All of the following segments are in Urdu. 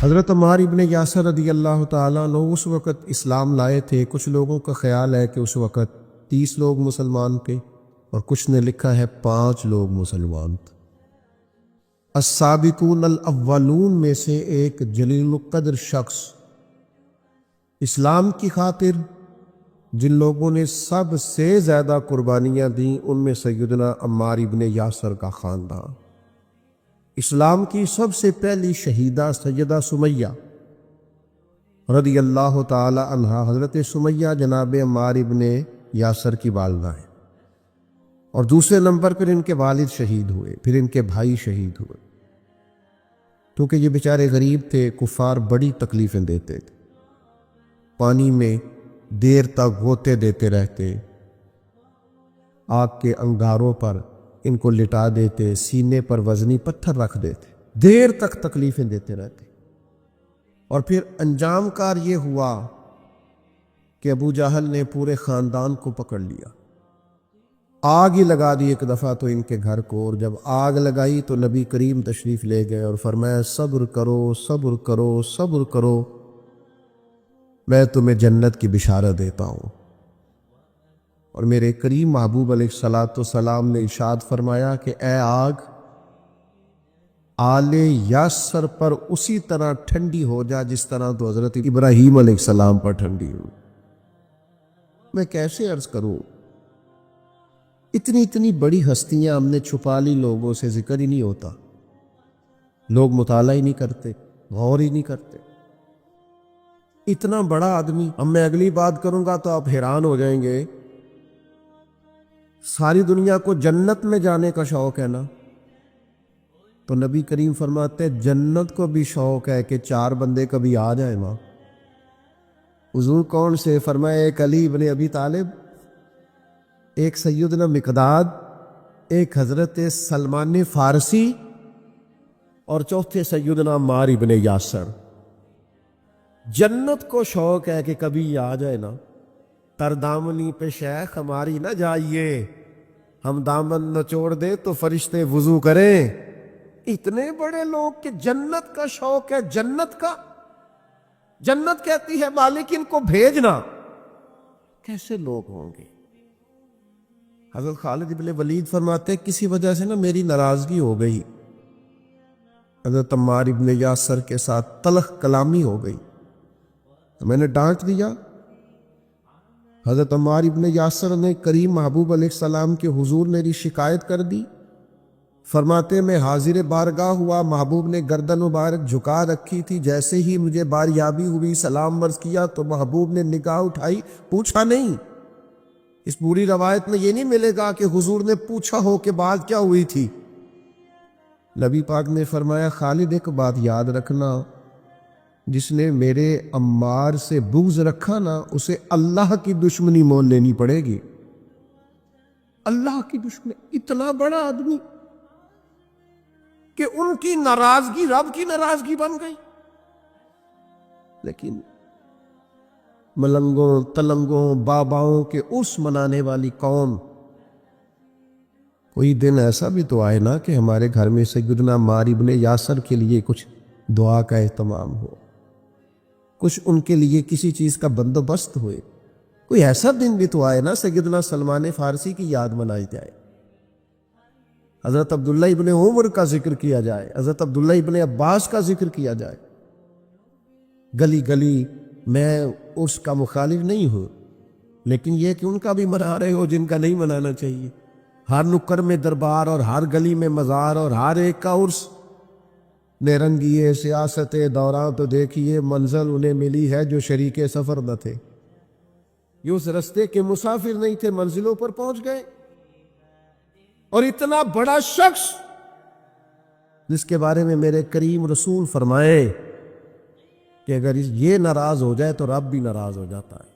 حضرت عمار ابن یاسر رضی اللہ تعالیٰ عنہ اس وقت اسلام لائے تھے۔ کچھ لوگوں کا خیال ہے کہ اس وقت 30 لوگ مسلمان تھے اور کچھ نے لکھا ہے 5 لوگ مسلمان تھے۔ السابقون الاولون میں سے ایک جلیل القدر شخص، اسلام کی خاطر جن لوگوں نے سب سے زیادہ قربانیاں دیں ان میں سیدنا عمار ابن یاسر کا خاندان۔ اسلام کی سب سے پہلی شہیدہ سیدہ سمیہ رضی اللہ تعالی عنہا، حضرت سمیہ جناب عمار ابن یاسر کی والدہ ہیں، اور دوسرے نمبر پر ان کے والد شہید ہوئے، پھر ان کے بھائی شہید ہوئے، کیونکہ یہ بیچارے غریب تھے۔ کفار بڑی تکلیفیں دیتے تھے، پانی میں دیر تک غوطے دیتے رہتے، آگ کے انگاروں پر ان کو لٹا دیتے، سینے پر وزنی پتھر رکھ دیتے، دیر تک تکلیفیں دیتے رہتے، اور پھر انجام کار یہ ہوا کہ ابو جہل نے پورے خاندان کو پکڑ لیا، آگ ہی لگا دی ایک دفعہ تو ان کے گھر کو، اور جب آگ لگائی تو نبی کریم تشریف لے گئے اور فرمایا صبر کرو صبر کرو صبر کرو، میں تمہیں جنت کی بشارت دیتا ہوں۔ اور میرے کریم محبوب علیہ الصلاۃ والسلام نے ارشاد فرمایا کہ اے آگ، آل یاسر پر اسی طرح ٹھنڈی ہو جا جس طرح تو حضرت ابراہیم علیہ السلام پر ٹھنڈی ہو۔ میں کیسے عرض کروں، اتنی بڑی ہستیاں ہم نے چھپا لی، لوگوں سے ذکر ہی نہیں ہوتا، لوگ مطالعہ ہی نہیں کرتے، غور ہی نہیں کرتے۔ اتنا بڑا آدمی، اب میں اگلی بات کروں گا تو آپ حیران ہو جائیں گے، ساری دنیا کو جنت میں جانے کا شوق ہے نا، تو نبی کریم فرماتے جنت کو بھی شوق ہے کہ 4 بندے کبھی آ جائیں وہاں۔ حضور کون سے؟ فرمایا ایک علی ابن ابی طالب، ایک سیدنا مقداد، ایک حضرت سلمان فارسی، اور چوتھے سیدنا عمار ابن یاسر۔ جنت کو شوق ہے کہ کبھی آ جائے نا، تردامنی پہ شیخ ہماری نہ جائیے، ہم دامن نچوڑ دے تو فرشتے وضو کریں۔ اتنے بڑے لوگ کہ جنت کا شوق ہے، جنت کا، جنت کہتی ہے مالک ان کو بھیجنا، کیسے لوگ ہوں گے؟ حضرت خالد ابن ولید فرماتے کسی وجہ سے نا میری ناراضگی ہو گئی، حضرت عمار ابن یاسر کے ساتھ تلخ کلامی ہو گئی، تو میں نے ڈانٹ دیا۔ حضرت عمار ابن یاسر نے کریم محبوب علیہ السلام کے حضور میری شکایت کر دی، فرماتے میں حاضر بارگاہ ہوا، محبوب نے گردن مبارک جھکا رکھی تھی، جیسے ہی مجھے باریابی ہوئی سلام عرض کیا تو محبوب نے نگاہ اٹھائی، پوچھا نہیں۔ اس پوری روایت میں یہ نہیں ملے گا کہ حضور نے پوچھا ہو کہ بات کیا ہوئی تھی۔ نبی پاک نے فرمایا خالد ایک بات یاد رکھنا، جس نے میرے عمار سے بغض رکھا نا اسے اللہ کی دشمنی مول لینی پڑے گی۔ اللہ کی دشمنی، اتنا بڑا آدمی کہ ان کی ناراضگی رب کی ناراضگی بن گئی۔ لیکن ملنگوں تلنگوں باباؤں کے اس منانے والی قوم، کوئی دن ایسا بھی تو آئے نا کہ ہمارے گھر میں سیدنا عمار ابن یاسر کے لیے کچھ دعا کا اہتمام ہو، کچھ ان کے لیے کسی چیز کا بندوبست ہوئے، کوئی ایسا دن بھی تو آئے نا سیدنا سلمان فارسی کی یاد منائی جائے، حضرت عبداللہ ابن عمر کا ذکر کیا جائے، حضرت عبداللہ ابن عباس کا ذکر کیا جائے۔ گلی گلی میں اس کا مخالف نہیں ہوں، لیکن یہ کہ ان کا بھی منا رہے ہو جن کا نہیں منانا چاہیے، ہر نکر میں دربار اور ہر گلی میں مزار اور ہر ایک کا عرس، نیرنگیے سیاست دوران تو دیکھیے منزل انہیں ملی ہے جو شریک سفر نہ تھے، یہ اس رستے کے مسافر نہیں تھے، منزلوں پر پہنچ گئے۔ اور اتنا بڑا شخص جس کے بارے میں میرے کریم رسول فرمائے کہ اگر یہ ناراض ہو جائے تو رب بھی ناراض ہو جاتا ہے،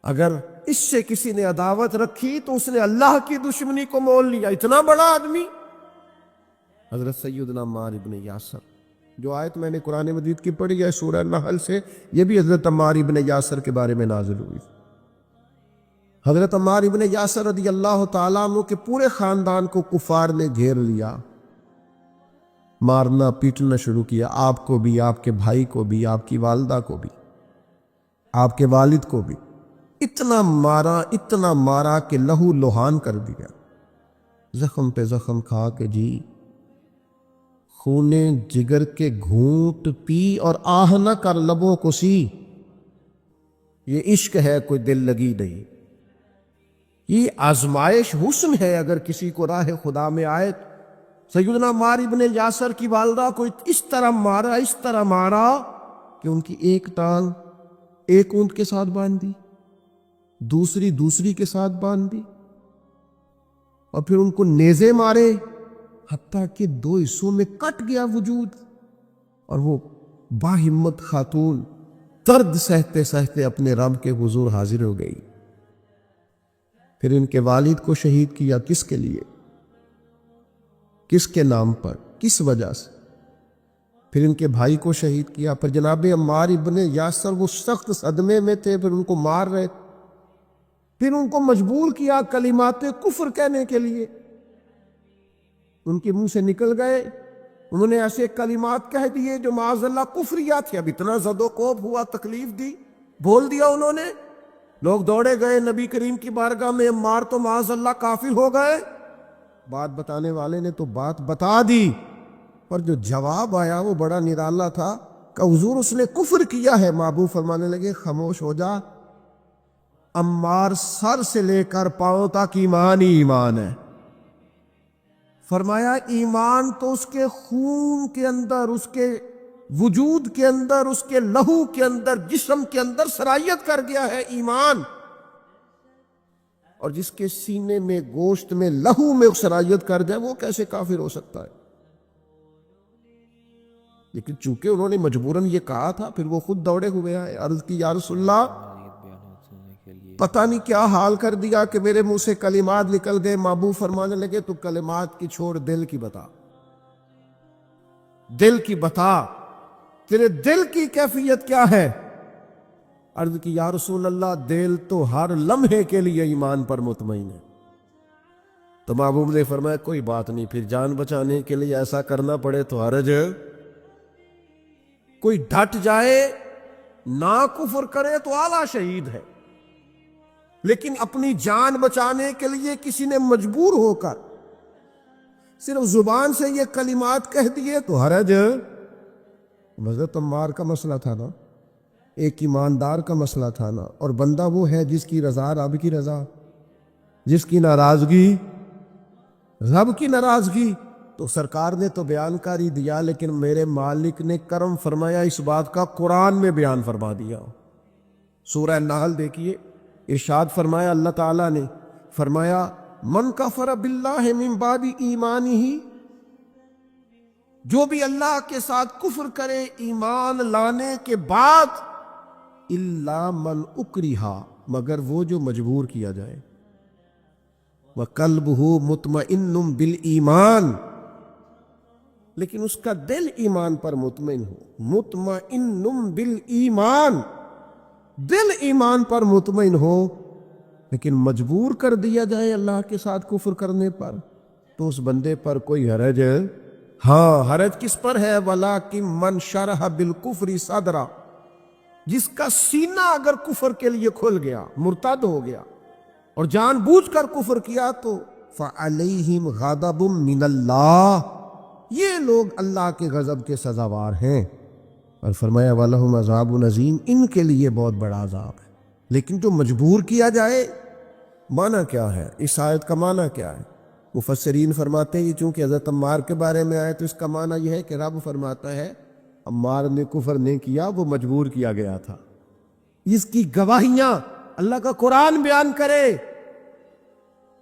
اگر اس سے کسی نے عداوت رکھی تو اس نے اللہ کی دشمنی کو مول لیا۔ اتنا بڑا آدمی حضرت سیدنا عمار ابن یاسر، جو آیت میں نے قرآن مجید کی پڑھی ہے سورہ نحل سے، یہ بھی حضرت عمار ابن یاسر کے بارے میں نازل ہوئی۔ حضرت عمار ابن یاسر رضی اللہ تعالیٰ عنہ کے پورے خاندان کو کفار نے گھیر لیا، مارنا پیٹنا شروع کیا، آپ کو بھی، آپ کے بھائی کو بھی، آپ کی والدہ کو بھی، آپ کے والد کو بھی اتنا مارا کہ لہو لہان کر دیا، زخم پہ زخم کھا کے جی خونے جگر کے گھونٹ پی اور آہ نہ کر لبوں کو سی۔ یہ عشق ہے، کوئی دل لگی نہیں، یہ آزمائش حسن ہے۔ اگر کسی کو راہ خدا میں آئے، سیدنا عمار ابن یاسر کی والدہ کو اس طرح مارا کہ ان کی ایک ٹانگ ایک اونٹ کے ساتھ باندھ دی، دوسری کے ساتھ باندھ دی، اور پھر ان کو نیزے مارے حتیٰ کہ 2 حصوں میں کٹ گیا وجود، اور وہ باہمت خاتون درد سہتے سہتے اپنے رب کے حضور حاضر ہو گئی۔ پھر ان کے والد کو شہید کیا، کس کے لیے، کس کے نام پر، کس وجہ سے؟ پھر ان کے بھائی کو شہید کیا۔ پر جناب عمار ابن یاسر وہ سخت صدمے میں تھے، پھر ان کو مار رہے، پھر ان کو مجبور کیا کلمات کفر کہنے کے لیے، ان کے منہ سے نکل گئے، انہوں نے ایسے کلمات کہہ دیے جو معاذ اللہ کفریات تھے۔ اب اتنا زد و کوب ہوا، تکلیف دی، بول دیا انہوں نے، لوگ دوڑے گئے نبی کریم کی بارگاہ میں، عمار تو معاذ اللہ کافر ہو گئے۔ بات بتانے والے نے تو بات بتا دی، پر جو جواب آیا وہ بڑا نرالا تھا کہ حضور اس نے کفر کیا ہے۔ محبوب فرمانے لگے خاموش ہو جا، عمار سر سے لے کر پاؤں تک ایمان ہی ایمان ہے۔ فرمایا ایمان تو اس کے خون کے اندر، اس کے وجود کے اندر، اس کے لہو کے اندر، جسم کے اندر سرایت کر گیا ہے ایمان، اور جس کے سینے میں، گوشت میں، لہو میں سرایت کر جائے وہ کیسے کافر ہو سکتا ہے؟ لیکن چونکہ انہوں نے مجبوراً یہ کہا تھا، پھر وہ خود دوڑے ہوئے آئے، عرض کی یا رسول اللہ پتہ نہیں کیا حال کر دیا کہ میرے منہ سے کلمات نکل گئے۔ محبوب فرمانے لگے تو کلمات کی چھوڑ، دل کی بتا، دل کی بتا، تیرے دل کی کیفیت کیا ہے؟ عرض کی یا رسول اللہ دل تو ہر لمحے کے لیے ایمان پر مطمئن ہے۔ تو محبوب نے فرمایا کوئی بات نہیں، پھر جان بچانے کے لیے ایسا کرنا پڑے تو حرج ہے، کوئی ڈٹ جائے نہ کفر کرے تو اعلیٰ شہید ہے، لیکن اپنی جان بچانے کے لیے کسی نے مجبور ہو کر صرف زبان سے یہ کلمات کہہ دیے تو حرج ہے۔ حضرت عمار کا مسئلہ تھا نا، ایک ایماندار کا مسئلہ تھا نا، اور بندہ وہ ہے جس کی رضا رب کی رضا، جس کی ناراضگی رب کی ناراضگی۔ تو سرکار نے تو بیان کر ہی دیا، لیکن میرے مالک نے کرم فرمایا اس بات کا قرآن میں بیان فرما دیا۔ سورہ نحل دیکھیے، ارشاد فرمایا اللہ تعالیٰ نے، فرمایا من کفر باللہ من بعد ایمانہ، جو بھی اللہ کے ساتھ کفر کرے ایمان لانے کے بعد، الا من اکرہ، مگر وہ جو مجبور کیا جائے، وقلبہ مطمئن بالایمان، لیکن اس کا دل ایمان پر مطمئن ہو، مطمئن بالایمان، دل ایمان پر مطمئن ہو، لیکن مجبور کر دیا جائے اللہ کے ساتھ کفر کرنے پر، تو اس بندے پر کوئی حرج ہے؟ ہاں، حرج کس پر ہے؟ وَلَٰكِن مَّن شَرَحَ بِالْكُفْرِ صَدْرًا، جس کا سینہ اگر کفر کے لیے کھل گیا، مرتد ہو گیا اور جان بوجھ کر کفر کیا، تو فَعَلَيْهِمْ غَضَبٌ مِّنَ اللَّهِ، یہ لوگ اللہ کے غضب کے سزاوار ہیں۔ اور فرمایا وَلَهُمْ عَذَابٌ عَظِيمٌ، ان کے لیے بہت بڑا عذاب ہے۔ لیکن جو مجبور کیا جائے، معنی کیا ہے؟ اس آیت کا معنی کیا ہے؟ مفسرین فرماتے ہیں چونکہ حضرت عمار کے بارے میں آئے تو اس کا معنی یہ ہے کہ رب فرماتا ہے عمار نے کفر نہیں کیا، وہ مجبور کیا گیا تھا۔ اس کی گواہیاں اللہ کا قرآن بیان کرے۔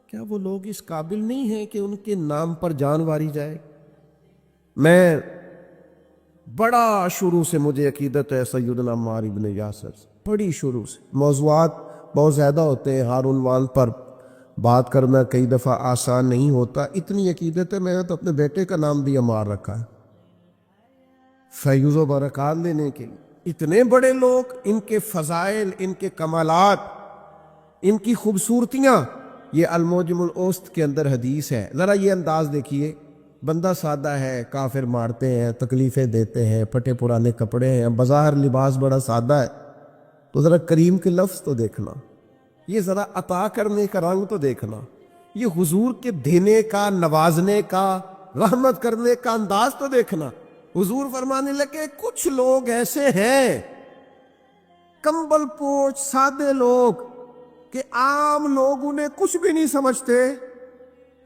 کیا وہ لوگ اس قابل نہیں ہیں کہ ان کے نام پر جان واری جائے؟ میں بڑا شروع سے مجھے عقیدت ہے سیدنا عمار ابن یاسر، بڑی شروع سے۔ موضوعات بہت زیادہ ہوتے ہیں، ہر عنوان پر بات کرنا کئی دفعہ آسان نہیں ہوتا۔ اتنی عقیدت ہے، میں نے تو اپنے بیٹے کا نام بھی عمار رکھا ہے، فیض و برکات لینے کے لیے۔ اتنے بڑے لوگ، ان کے فضائل، ان کے کمالات، ان کی خوبصورتیاں، یہ المعجم الاوسط کے اندر حدیث ہے۔ ذرا یہ انداز دیکھیے، بندہ سادہ ہے، کافر مارتے ہیں، تکلیفیں دیتے ہیں، پھٹے پرانے کپڑے ہیں، بظاہر لباس بڑا سادہ ہے، تو ذرا کریم کے لفظ تو دیکھنا، یہ ذرا عطا کرنے کا رنگ تو دیکھنا، یہ حضور کے دینے کا، نوازنے کا، رحمت کرنے کا انداز تو دیکھنا۔ حضور فرمانے لگے کچھ لوگ ایسے ہیں کمبل پوش سادے لوگ کہ عام لوگ انہیں کچھ بھی نہیں سمجھتے،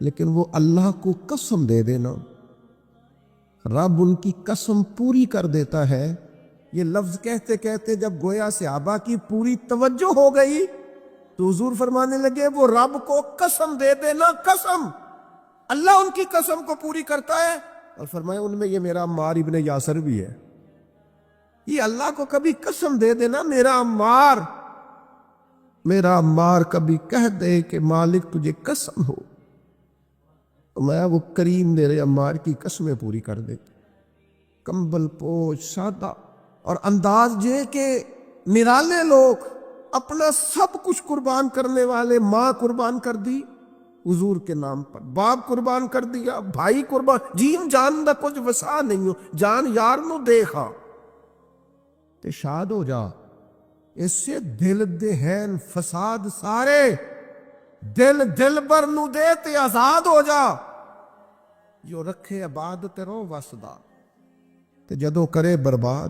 لیکن وہ اللہ کو قسم دے دینا، رب ان کی قسم پوری کر دیتا ہے۔ یہ لفظ کہتے کہتے جب گویا صحابہ کی پوری توجہ ہو گئی تو حضور فرمانے لگے وہ رب کو قسم دے دینا، قسم، اللہ ان کی قسم کو پوری کرتا ہے۔ اور فرمایا ان میں یہ میرا عمار ابن یاسر بھی ہے۔ یہ اللہ کو کبھی قسم دے دینا، میرا عمار کبھی کہہ دے کہ مالک تجھے قسم ہو، میں وہ کریم میرے عمار کی قسمیں پوری کر دیتا۔ کمبل پوش سادہ اور انداز یہ کہ نرالے لوگ، اپنا سب کچھ قربان کرنے والے، ماں قربان کر دی حضور کے نام پر، باپ قربان کر دیا، بھائی قربان، جین جان دا کچھ وسا نہیں ہو، جان یار نو دیکھا تے شاد ہو جا، اس سے دل دہن فساد سارے، دل بر نو دے تے آزاد ہو جا، جو رکھے آباد تے رو وسدا، تے جدو کرے برباد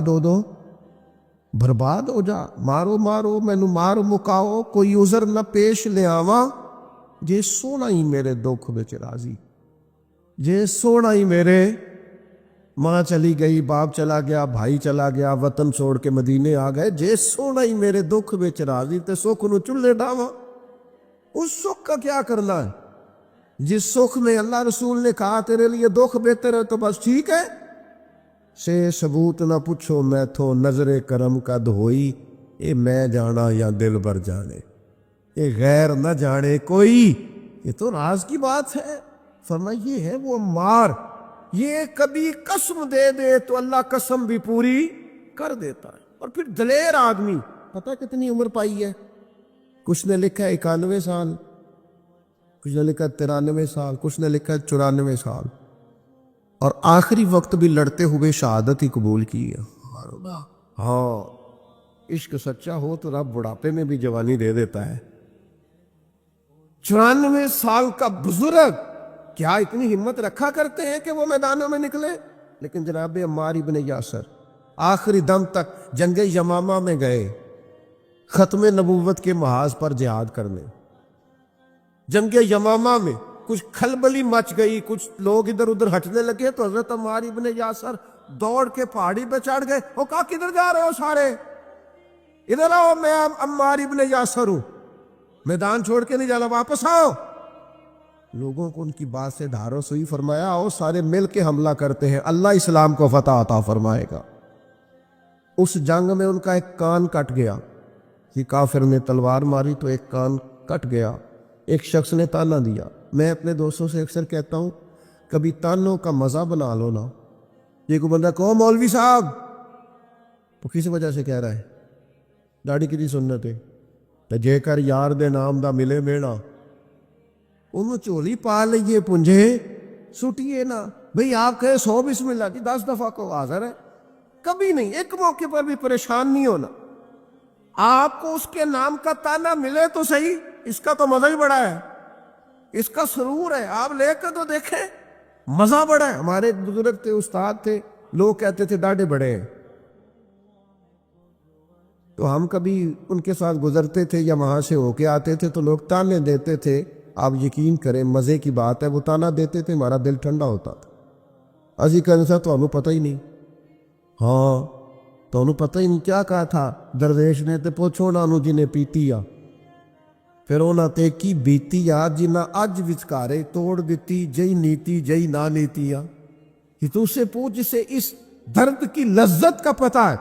ہو دو، برباد ہو جا، مارو مینو مار مکاؤ، کوئی عذر نہ پیش لے آواں، جے سونا ہی میرے دکھ وچ راضی، جے سونا ہی میرے، ماں چلی گئی، باپ چلا گیا، بھائی چلا گیا، وطن چھوڑ کے مدینے آ گئے، جے سونا ہی میرے دکھ وچ راضی تے سکھ نو چولہے ڈاواں۔ اس سکھ کا کیا کرنا ہے؟ جس سکھ میں اللہ رسول نے کہا تیرے لیے دکھ بہتر ہے تو بس ٹھیک ہے، سے ثبوت نہ پوچھو میں تھو نظر کرم کد ہوئی، اے میں جانا یا دل بر جانے، یہ غیر نہ جانے کوئی، یہ تو راز کی بات ہے۔ فرمایا یہ ہے وہ عمار، یہ کبھی قسم دے دے تو اللہ قسم بھی پوری کر دیتا ہے۔ اور پھر دلیر آدمی، پتہ کتنی عمر پائی ہے؟ کچھ نے لکھا ہے 91 سال، کچھ نے لکھا 93 سال، کچھ نے لکھا 94 سال، اور آخری وقت بھی لڑتے ہوئے شہادت ہی قبول کی ہے۔ ہاں، عشق سچا ہو تو رب بڑھاپے میں بھی جوانی دے دیتا ہے۔ 94 سال کا بزرگ کیا اتنی ہمت رکھا کرتے ہیں کہ وہ میدانوں میں نکلے؟ لیکن جناب عمار ابن یاسر آخری دم تک جنگ یمامہ میں گئے، ختم نبوت کے محاذ پر جہاد کرنے۔ جنگ یمامہ میں کچھ کھلبلی مچ گئی، کچھ لوگ ادھر ادھر ہٹنے لگے تو حضرت عمار ابن یاسر دوڑ کے پہاڑی پہ چڑھ گئے۔ وہ کہا کدھر جا رہے ہو سارے؟ ادھر آؤ، میں عمار ابن یاسر ہوں، میدان چھوڑ کے نہیں جانا، واپس آؤ۔ لوگوں کو ان کی بات سے ڈھارس ہوئی، فرمایا آؤ سارے مل کے حملہ کرتے ہیں، اللہ اسلام کو فتح عطا فرمائے گا۔ اس جنگ میں ان کا ایک کان کٹ گیا، کہ کافر نے تلوار ماری تو ایک کان کٹ گیا۔ ایک شخص نے تانا دیا، میں اپنے دوستوں سے اکثر کہتا ہوں کبھی تانوں کا مزہ بنا لو نا۔ یہ کوئی بندہ کہو مولوی صاحب، وہ کس وجہ سے کہہ رہا ہے؟ داڑھی کی سنت ہے تے جے کر یار دے نام دا ملے میڑا، انہوں چولی پا لئیے پنجے سٹیے نا۔ بھئی آپ کہے 100 بسم اللہ کی 10 دفعہ کو حاضر ہے، کبھی نہیں، ایک موقع پر بھی پریشان نہیں ہونا۔ آپ کو اس کے نام کا تانا ملے تو صحیح، اس کا تو مزہ ہی بڑا ہے، اس کا سرور ہے، آپ لے کر تو دیکھیں، مزہ بڑا ہے۔ ہمارے ایک بزرگ تھے، استاد تھے، لوگ کہتے تھے ڈاڈے بڑے ہیں، تو ہم کبھی ان کے ساتھ گزرتے تھے یا وہاں سے ہو کے آتے تھے تو لوگ تانے دیتے تھے، آپ یقین کریں مزے کی بات ہے، وہ تانا دیتے تھے ہمارا دل ٹھنڈا ہوتا تھا۔ اسی کہنے سے تو ہمیں پتہ ہی نہیں، ہاں تو انہوں پتہ ہی نہیں کیا کہا تھا درویش نے، تے پوچھو نا انہوں جنہیں پیتی آ، پھر انہوں تے کی بیتی آ جنہ اج وچکارے توڑ دیتی، جئی نیتی جئی نہ نیتی آ۔ کہ تو اسے پوچھ جسے اس درد کی لذت کا پتہ ہے،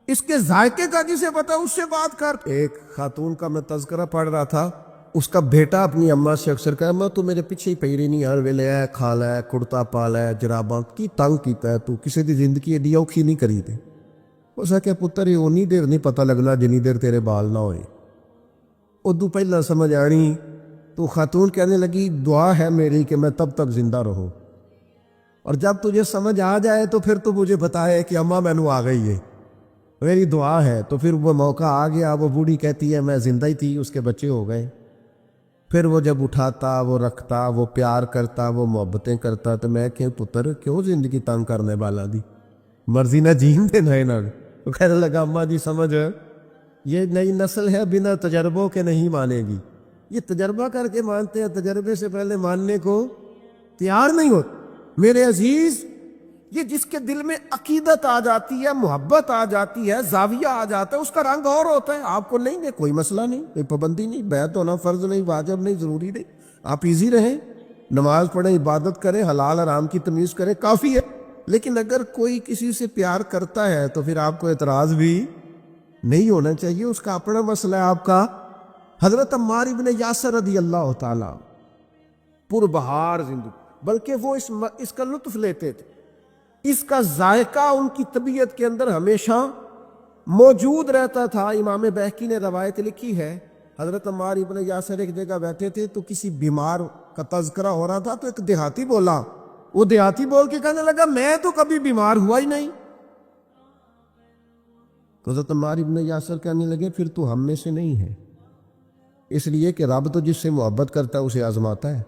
اس کے ذائقے کا جسے پتہ اس سے بات کر۔ ایک خاتون کا میں تذکرہ پڑھ رہا تھا، اس کا بیٹا اپنی اماں سے اکثر کہا اماں تو میرے پیچھے ہی پئی رہنی ہر ویلے، اے کھا لے کڑتا پا لے جراباں کی تنگ کیتا ہے تو، کسی دی زندگی ایڈی اوکھی نہیں کری تے۔ اس نے کہا پتر یہ اونی دیر نہیں پتہ لگنا جنی دیر تیرے بال نہ ہوئے، ادو پہلا سمجھ آنی تو خاتون کہنے لگی دعا ہے میری کہ میں تب تک زندہ رہوں، اور جب تجھے سمجھ آ جائے تو پھر تو مجھے بتائے کہ اماں مینو آ گئی ہے، میری دعا ہے۔ تو پھر وہ موقع آ گیا، وہ بوڑھی کہتی ہے میں زندہ ہی تھی، اس کے بچے ہو گئے۔ پھر وہ جب اٹھاتا، وہ رکھتا، وہ پیار کرتا، وہ محبتیں کرتا، تو میں کہ پتر کیوں زندگی تنگ کرنے والا دی، مرضی نہ جین دے نہ وہ کہنے لگا اماں جی سمجھ یہ نئی نسل ہے، بنا تجربوں کے نہیں مانے گی، یہ تجربہ کر کے مانتے ہیں، تجربے سے پہلے ماننے کو تیار نہیں ہوتے۔ میرے عزیز، یہ جس کے دل میں عقیدت آ جاتی ہے، محبت آ جاتی ہے، زاویہ آ جاتا ہے، اس کا رنگ اور ہوتا ہے۔ آپ کو نہیں ہے کوئی مسئلہ نہیں، کوئی پابندی نہیں، بیعت ہونا فرض نہیں، واجب نہیں، ضروری نہیں، آپ ایزی رہیں، نماز پڑھیں، عبادت کریں، حلال حرام کی تمیز کریں، کافی ہے۔ لیکن اگر کوئی کسی سے پیار کرتا ہے تو پھر آپ کو اعتراض بھی نہیں ہونا چاہیے، اس کا اپنا مسئلہ ہے۔ آپ کا حضرت عمار ابن یاسر رضی اللہ تعالیٰ پربہار زندگی، بلکہ وہ اس کا لطف لیتے تھے، اس کا ذائقہ ان کی طبیعت کے اندر ہمیشہ موجود رہتا تھا۔ امام بہقی نے روایت لکھی ہے، حضرت عمار ابن یاسر ایک جگہ بیٹھے تھے تو کسی بیمار کا تذکرہ ہو رہا تھا، تو ایک دیہاتی بولا، وہ دیہاتی بول کے کہنے لگا میں تو کبھی بیمار ہوا ہی نہیں۔ تو حضرت عمار ابن یاسر کہنے لگے پھر تو ہم میں سے نہیں ہے، اس لیے کہ رب تو جس سے محبت کرتا ہے اسے آزماتا ہے،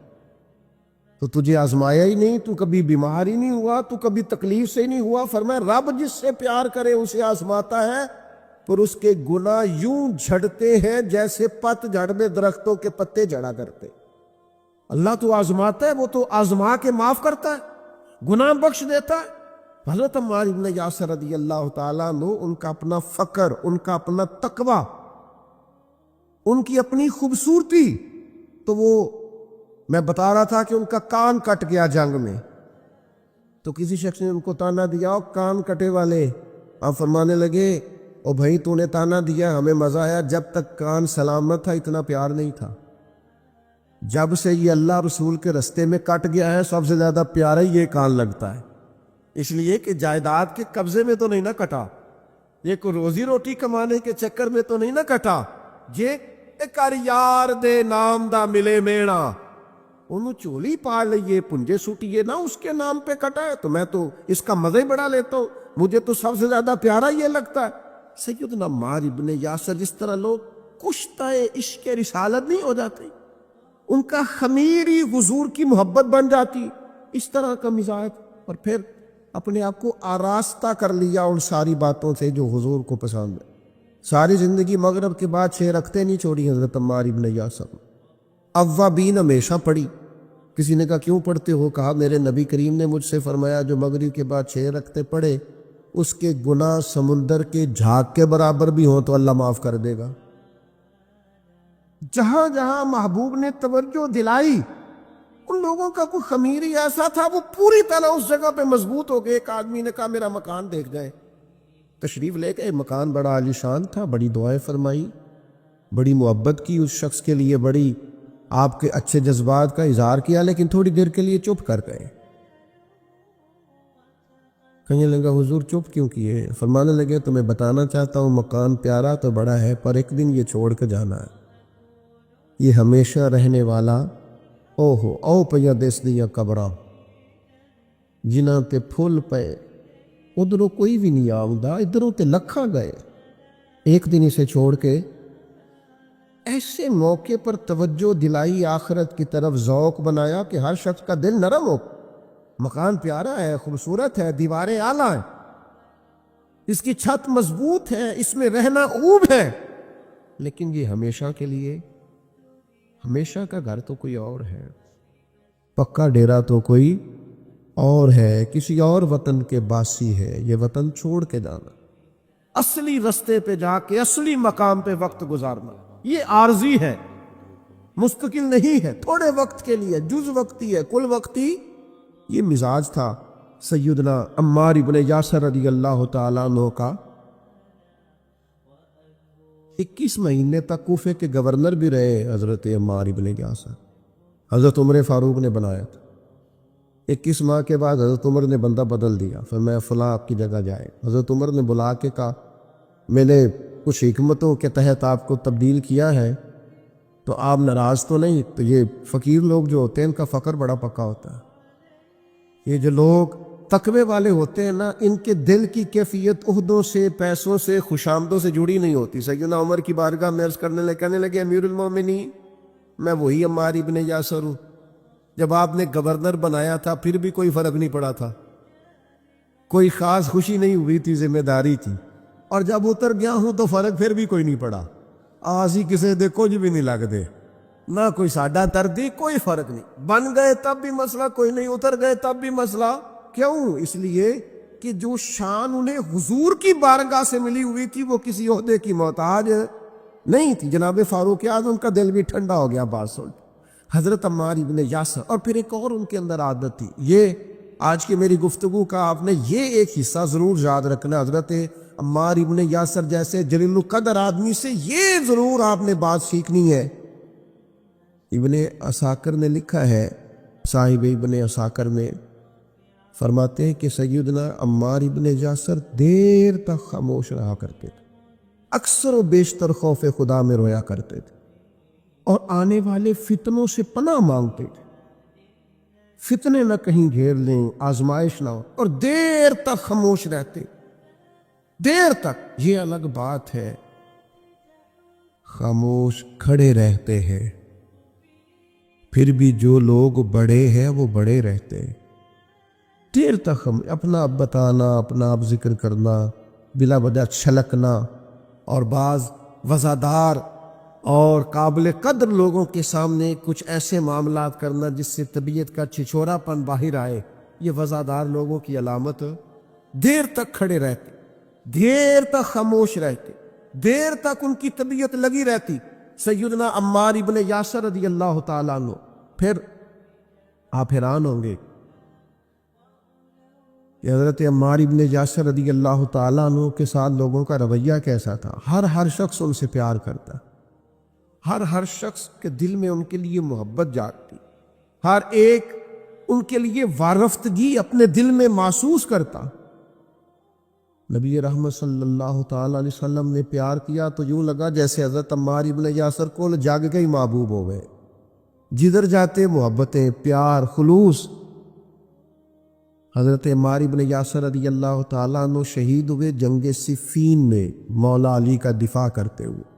تو تجھے آزمایا ہی نہیں، تو کبھی بیمار ہی نہیں ہوا، تو کبھی تکلیف سے ہی نہیں ہوا۔ فرمایا رب جس سے پیار کرے اسے آزماتا ہے، پر اس کے گناہ یوں جھڑتے ہیں جیسے پت جھڑ میں درختوں کے پتے جھڑا کرتے۔ اللہ تو آزماتا ہے، وہ تو آزما کے معاف کرتا ہے، گناہ بخش دیتا ہے۔ حضرت عمار ابن یاسر رضی اللہ تعالیٰ عنہ، ان کا اپنا فقر، ان کا اپنا تقوی، ان کی اپنی خوبصورتی، تو وہ میں بتا رہا تھا کہ ان کا کان کٹ گیا جنگ میں، تو کسی شخص نے ان کو تانا دیا، کان کٹے والے۔ آپ فرمانے لگے او بھائی تو نے تانا دیا، ہمیں مزہ آیا، جب تک کان سلامت تھا اتنا پیار نہیں تھا، جب سے یہ اللہ رسول کے رستے میں کٹ گیا ہے سب سے زیادہ پیارا یہ کان لگتا ہے، اس لیے کہ جائیداد کے قبضے میں تو نہیں نہ کٹا، یہ کوئی روزی روٹی کمانے کے چکر میں تو نہیں نہ کٹا، یہ کر یار دے نام دا ملے میڑا، انہوں چولی پا لئیے پنجے سوٹیے نہ اس کے نام پہ کٹا ہے، تو میں تو اس کا مزہ ہی بڑا لیتا ہوں، مجھے تو سب سے زیادہ پیارا یہ لگتا ہے۔ سیدنا عمار ابن یاسر، جس طرح لوگ کشتہ عشق رسالت نہیں ہو جاتے، ان کا خمیری حضور کی محبت بن جاتی، اس طرح کا مزاج، اور پھر اپنے آپ کو آراستہ کر لیا ان ساری باتوں سے جو حضور کو پسند ہے۔ ساری زندگی مغرب کے بعد 6 رکعتیں نہیں چھوڑی حضرت عمار ابن یاسر، اوابین ہمیشہ پڑھی۔ کسی نے کہا کیوں پڑھتے ہو؟ کہا میرے نبی کریم نے مجھ سے فرمایا جو مغرب کے بعد 6 رکعتیں پڑھے اس کے گناہ سمندر کے جھاگ کے برابر بھی ہوں تو اللہ معاف کر دے گا۔ جہاں جہاں محبوب نے توجہ دلائی، ان لوگوں کا کوئی خمیری ایسا تھا وہ پوری طرح اس جگہ پہ مضبوط ہو گئے۔ ایک آدمی نے کہا میرا مکان دیکھ جائیں، تشریف لے کے، مکان بڑا عالیشان تھا، بڑی دعائیں فرمائی، بڑی محبت کی اس شخص کے لیے، بڑی آپ کے اچھے جذبات کا اظہار کیا، لیکن تھوڑی دیر کے لیے چپ کر گئے۔ کہنے لگا حضور چپ کیوں کیے؟ فرمانے لگے تمہیں بتانا چاہتا ہوں مکان پیارا تو بڑا ہے، پر ایک دن یہ چھوڑ کے جانا ہے، یہ ہمیشہ رہنے والا او پیا دس دیا قبراں جنہاں تے پھول پے، ادھروں کوئی بھی نہیں آؤندا، ادھروں تے لکھاں گئے، ایک دن اسے چھوڑ کے۔ ایسے موقع پر توجہ دلائی، آخرت کی طرف ذوق بنایا کہ ہر شخص کا دل نرم ہو۔ مکان پیارا ہے، خوبصورت ہے، دیواریں اعلیٰ ہیں، اس کی چھت مضبوط ہے، اس میں رہنا خوب ہے، لیکن یہ ہمیشہ کے لیے، ہمیشہ کا گھر تو کوئی اور ہے، پکا ڈیرا تو کوئی اور ہے، کسی اور وطن کے باسی ہے، یہ وطن چھوڑ کے جانا، اصلی رستے پہ جا کے اصلی مقام پہ وقت گزارنا، یہ عارضی ہے، مستقل نہیں ہے، تھوڑے وقت کے لیے، جز وقتی ہے، کل وقتی۔ یہ مزاج تھا سیدنا عمار ابن یاسر رضی اللہ تعالیٰ عنہ کا۔ 21 مہینے تک کوفے کے گورنر بھی رہے حضرت عمار ابن یاسر، حضرت عمر فاروق نے بنایا تھا۔ 21 ماہ کے بعد حضرت عمر نے بندہ بدل دیا، پھر میں فلاں آپ کی جگہ جائے، حضرت عمر نے بلا کے کہا میں نے کچھ حکمتوں کے تحت آپ کو تبدیل کیا ہے، تو آپ ناراض تو نہیں؟ تو یہ فقیر لوگ جو ہوتے ہیں ان کا فقر بڑا پکا ہوتا ہے۔ یہ جو لوگ تقوی والے ہوتے ہیں نا، ان کے دل کی کیفیت عہدوں سے، پیسوں سے، خوشامدوں سے جڑی نہیں ہوتی۔ سیدنا عمر کی بارگاہ میں عرض کرنے لگے، کہنے لگے امیر المومنین، میں وہی عمار ابن یاسر ہوں، جب آپ نے گورنر بنایا تھا پھر بھی کوئی فرق نہیں پڑا تھا، کوئی خاص خوشی نہیں ہوئی تھی، ذمہ داری تھی، اور جب اتر گیا ہوں تو فرق پھر بھی کوئی نہیں پڑا۔ آسی کسے دے کچھ بھی نہیں لگ دے، نہ کوئی ساڈا دردی، کوئی فرق نہیں، بن گئے تب بھی مسئلہ کوئی نہیں، اتر گئے تب بھی مسئلہ۔ کیوں؟ اس لیے کہ جو شان انہیں حضور کی بارگاہ سے ملی ہوئی تھی وہ کسی عہدے کی محتاج نہیں تھی۔ جناب فاروق اعظم کا دل بھی ٹھنڈا ہو گیا بات سن۔ حضرت عمار ابن یاسر، اور پھر ایک اور ان کے اندر عادت تھی، یہ آج کی میری گفتگو کا آپ نے یہ ایک حصہ ضرور یاد رکھنا، حضرت عمار ابن یاسر جیسے جلیل القدر آدمی سے یہ ضرور آپ نے بات سیکھنی ہے۔ ابن عساکر نے لکھا ہے، صاحب ابن عساکر میں فرماتے ہیں کہ سیدنا عمار ابن یاسر دیر تک خاموش رہا کرتے تھے، اکثر و بیشتر خوف خدا میں رویا کرتے تھے، اور آنے والے فتنوں سے پناہ مانگتے تھے، فتنے نہ کہیں گھیر لیں، آزمائش نہ ہو، اور دیر تک خاموش رہتے، دیر تک۔ یہ الگ بات ہے خاموش کھڑے رہتے ہیں، پھر بھی جو لوگ بڑے ہیں وہ بڑے رہتے ہیں، دیر تک ہم اپنا اب بتانا، اپنا اب ذکر کرنا، بلا وجہ چھلکنا، اور بعض وزادار اور قابل قدر لوگوں کے سامنے کچھ ایسے معاملات کرنا جس سے طبیعت کا چھچورا پن باہر آئے، یہ وزادار لوگوں کی علامت۔ دیر تک کھڑے رہتے، دیر تک خاموش رہتے، دیر تک ان کی طبیعت لگی رہتی۔ سیدنا عمار ابن یاسر رضی اللہ تعالیٰ عنہ، پھر آپ حیران ہوں گے کہ حضرت عمار ابن یاسر رضی اللہ تعالیٰ عنہ کے ساتھ لوگوں کا رویہ کیسا تھا۔ ہر شخص ان سے پیار کرتا، ہر شخص کے دل میں ان کے لیے محبت جاگتی، ہر ایک ان کے لیے وارفتگی اپنے دل میں محسوس کرتا۔ نبی رحمت صلی اللہ تعالیٰ علیہ وسلم نے پیار کیا تو یوں لگا جیسے حضرت عمار ابن یاسر کو جاگ گئی محبوب ہو گئے، جدھر جاتے محبتیں، پیار، خلوص۔ حضرت عمار ابن یاسر رضی اللہ تعالیٰ عنہ شہید ہوئے جنگ صفین میں مولا علی کا دفاع کرتے ہوئے۔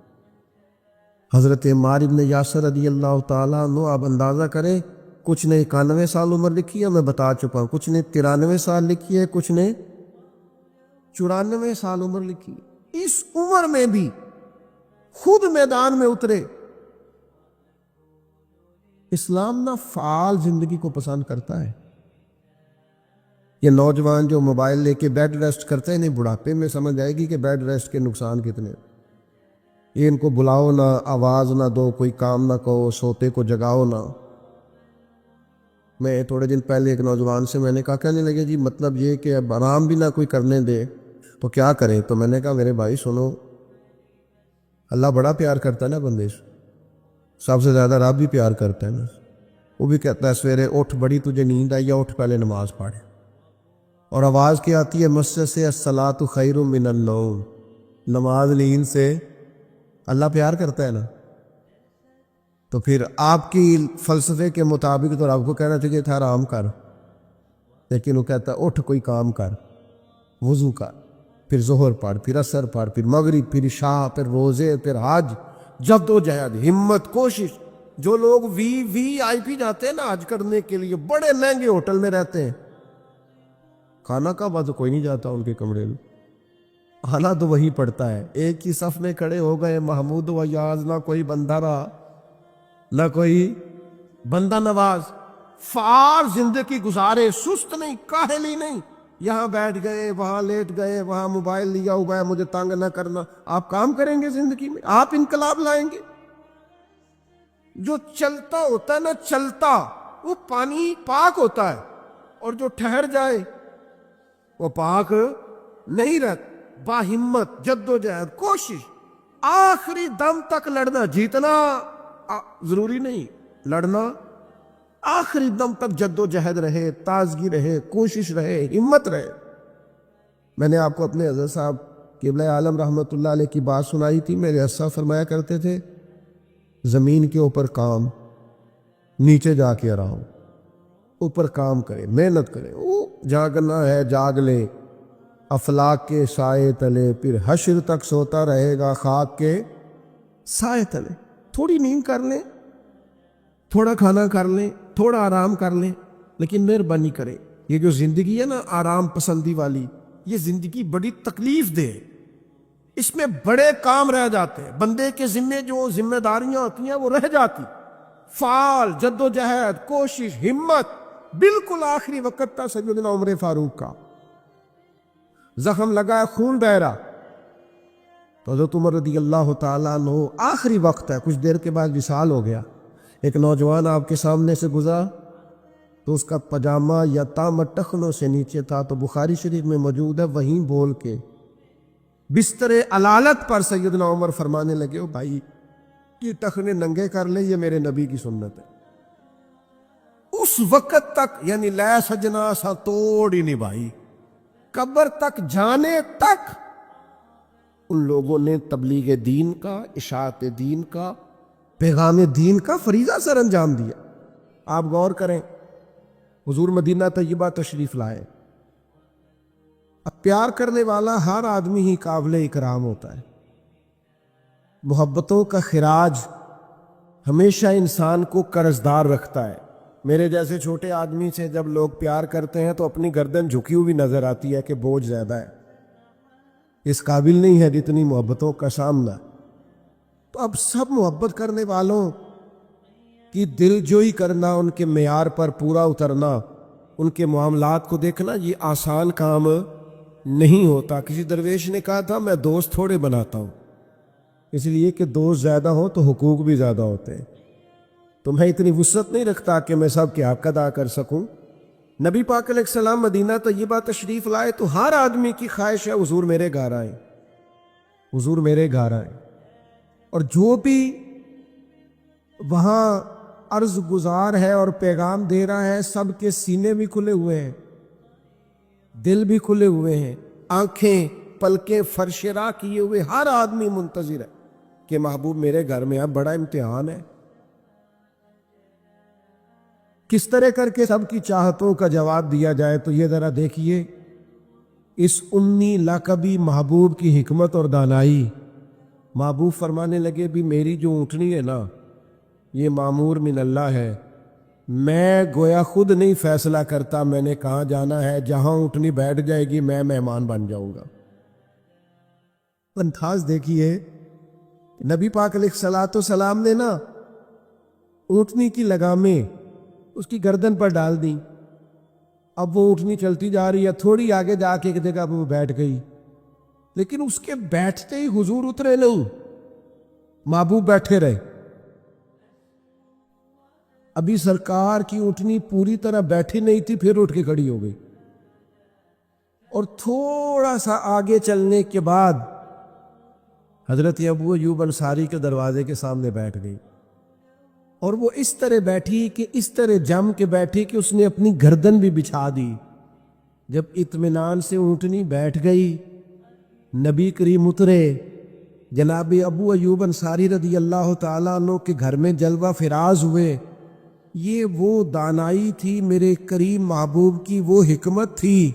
حضرت عمار ابن یاسر رضی اللہ تعالیٰ عنہ، آپ اندازہ کریں، کچھ نے 91 سال عمر لکھی ہے، میں بتا چکا ہوں، کچھ نے 93 سال لکھی ہے، کچھ نے 94 سال عمر لکھی ہے۔ اس عمر میں بھی خود میدان میں اترے۔ اسلام نہ فعال زندگی کو پسند کرتا ہے۔ یہ نوجوان جو موبائل لے کے بیڈ ریسٹ کرتے ہیں، نہیں، بڑھاپے میں سمجھ آئے گی کہ بیڈ ریسٹ کے نقصان کتنے۔ یہ ان کو بلاؤ نہ، آواز نہ دو، کوئی کام نہ کہو، سوتے کو جگاؤ نہ۔ میں تھوڑے دن پہلے ایک نوجوان سے میں نے کہا، کہنے لگے جی مطلب یہ کہ اب آرام بھی نہ کوئی کرنے دے تو کیا کریں؟ تو میں نے کہا میرے بھائی سنو، اللہ بڑا پیار کرتا ہے نا بندے سے، سب سے زیادہ رب بھی پیار کرتا ہے نا۔ وہ بھی کہتا ہے سویرے اٹھ، بڑی تجھے نیند آئی ہے، اٹھ پہلے نماز پڑھ۔ اور آواز کیا آتی ہے مسجد سے؟ الصلاۃ خیر من النوم، نماز نیند سے۔ اللہ پیار کرتا ہے نا، تو پھر آپ کی فلسفے کے مطابق تو رب کو کہنا چاہیے تھا آرام کر، لیکن وہ کہتا ہے اٹھ کوئی کام کر، وضو کر، پھر ظہر پڑھ، پھر عصر پڑھ، پھر مغرب، پھر عشاء، پھر روزے، پھر حج، جد و جہد، ہمت، کوشش۔ جو لوگ وی آئی پی جاتے ہیں نا حج کرنے کے لیے، بڑے مہنگے ہوٹل میں رہتے ہیں، کھانا کا بعد کوئی نہیں جاتا ان کے کمرے میں، کھانا تو وہی پڑتا ہے۔ ایک ہی صف میں کھڑے ہو گئے، محمود و یاز، نہ کوئی بندہ رہا، نہ کوئی بندہ نواز، فعال زندگی گزارے، سست نہیں، کاہلی نہیں، یہاں بیٹھ گئے، وہاں لیٹ گئے، وہاں موبائل لیا ہوا ہے، مجھے تنگ نہ کرنا۔ آپ کام کریں گے زندگی میں، آپ انقلاب لائیں گے۔ جو چلتا ہوتا ہے نا، چلتا، وہ پانی پاک ہوتا ہے، اور جو ٹھہر جائے وہ پاک نہیں رہتا۔ باہمت، جد و جہد، کوشش، آخری دم تک لڑنا، جیتنا ضروری نہیں، لڑنا آخری دم تک جد و جہد رہے، تازگی رہے، کوشش رہے، ہمت رہے۔ میں نے آپ کو اپنے حضرت صاحب قبلہ عالم رحمۃ اللہ علیہ کی بات سنائی تھی، میرے اسا فرمایا کرتے تھے زمین کے اوپر کام، نیچے جا کے آرام، اوپر کام کرے، محنت کرے، وہ جاگنا ہے جاگ لے، افلاک کے سائے تلے، پھر حشر تک سوتا رہے گا خاک کے سائے تلے۔ تھوڑی نیند کر لیں، تھوڑا کھانا کر لیں، تھوڑا آرام کر لیں، لیکن مہربانی کریں، یہ جو زندگی ہے نا آرام پسندی والی، یہ زندگی بڑی تکلیف دہ، اس میں بڑے کام رہ جاتے ہیں، بندے کے ذمے جو ذمہ داریاں ہوتی ہیں وہ رہ جاتی، فعال جد و جہد، کوشش، ہمت، بالکل آخری وقت تھا سیدنا عمر فاروق کا، زخم لگا ہے، خون بہ رہا، تو حضرت عمر رضی اللہ تعالیٰ عنہ، آخری وقت ہے، کچھ دیر کے بعد وصال ہو گیا، ایک نوجوان آپ کے سامنے سے گزرا تو اس کا پاجامہ یا تام ٹخنوں سے نیچے تھا، تو بخاری شریف میں موجود ہے، وہیں بول کے بستر علالت پر سیدنا عمر فرمانے لگے، او بھائی یہ ٹخنے ننگے کر لیں، یہ میرے نبی کی سنت ہے۔ اس وقت تک یعنی لے سجنا سا توڑ ہی نہیں بھائی، قبر تک جانے تک ان لوگوں نے تبلیغ دین کا، اشاعت دین کا، پیغام دین کا فریضہ سر انجام دیا۔ آپ غور کریں، حضور مدینہ طیبہ تشریف لائے، اب پیار کرنے والا ہر آدمی ہی قابل اکرام ہوتا ہے، محبتوں کا خراج ہمیشہ انسان کو قرضدار رکھتا ہے۔ میرے جیسے چھوٹے آدمی سے جب لوگ پیار کرتے ہیں تو اپنی گردن جھکی ہوئی نظر آتی ہے کہ بوجھ زیادہ ہے، اس قابل نہیں ہے جتنی محبتوں کا سامنا۔ تو اب سب محبت کرنے والوں کی دل جوئی کرنا، ان کے معیار پر پورا اترنا، ان کے معاملات کو دیکھنا، یہ آسان کام نہیں ہوتا۔ کسی درویش نے کہا تھا میں دوست تھوڑے بناتا ہوں، اس لیے کہ دوست زیادہ ہوں تو حقوق بھی زیادہ ہوتے ہیں، تو میں اتنی وسعت نہیں رکھتا کہ میں سب کے حق ادا کر سکوں۔ نبی پاک علیہ السلام مدینہ طیبہ تشریف لائے تو ہر آدمی کی خواہش ہے حضور میرے گھر آئیں، حضور میرے گھر آئیں، اور جو بھی وہاں عرض گزار ہے اور پیغام دے رہا ہے، سب کے سینے بھی کھلے ہوئے ہیں، دل بھی کھلے ہوئے ہیں، آنکھیں پلکیں فرش راہ کیے ہوئے، ہر آدمی منتظر ہے کہ محبوب میرے گھر میں اب بڑا امتحان ہے، کس طرح کر کے سب کی چاہتوں کا جواب دیا جائے۔ تو یہ ذرا دیکھیے اس انی لقبی محبوب کی حکمت اور دانائی۔ محبوب فرمانے لگے بھی میری جو اونٹنی ہے نا یہ معمور من اللہ ہے، میں گویا خود نہیں فیصلہ کرتا میں نے کہاں جانا ہے، جہاں اونٹنی بیٹھ جائے گی میں مہمان بن جاؤں گا۔ انداز دیکھیے، نبی پاک علیہ الصلوۃ والسلام نے نا اونٹنی کی لگامیں اس کی گردن پر ڈال دیں، اب وہ اونٹنی چلتی جا رہی ہے، تھوڑی آگے جا کے ایک جگہ وہ بیٹھ گئی، لیکن اس کے بیٹھتے ہی حضور اترے نہیں، محبوب بیٹھے رہے۔ ابھی سرکار کی اونٹنی پوری طرح بیٹھی نہیں تھی، پھر اٹھ کے کھڑی ہو گئی، اور تھوڑا سا آگے چلنے کے بعد حضرت ابو ایوب انصاری کے دروازے کے سامنے بیٹھ گئی، اور وہ اس طرح بیٹھی کہ اس طرح جم کے بیٹھی کہ اس نے اپنی گردن بھی بچھا دی۔ جب اطمینان سے اونٹنی بیٹھ گئی، نبی کریم اترے، جناب ابو ایوب انصاری رضی اللہ تعالیٰ عنہ کے گھر میں جلوہ فراز ہوئے۔ یہ وہ دانائی تھی میرے کریم محبوب کی، وہ حکمت تھی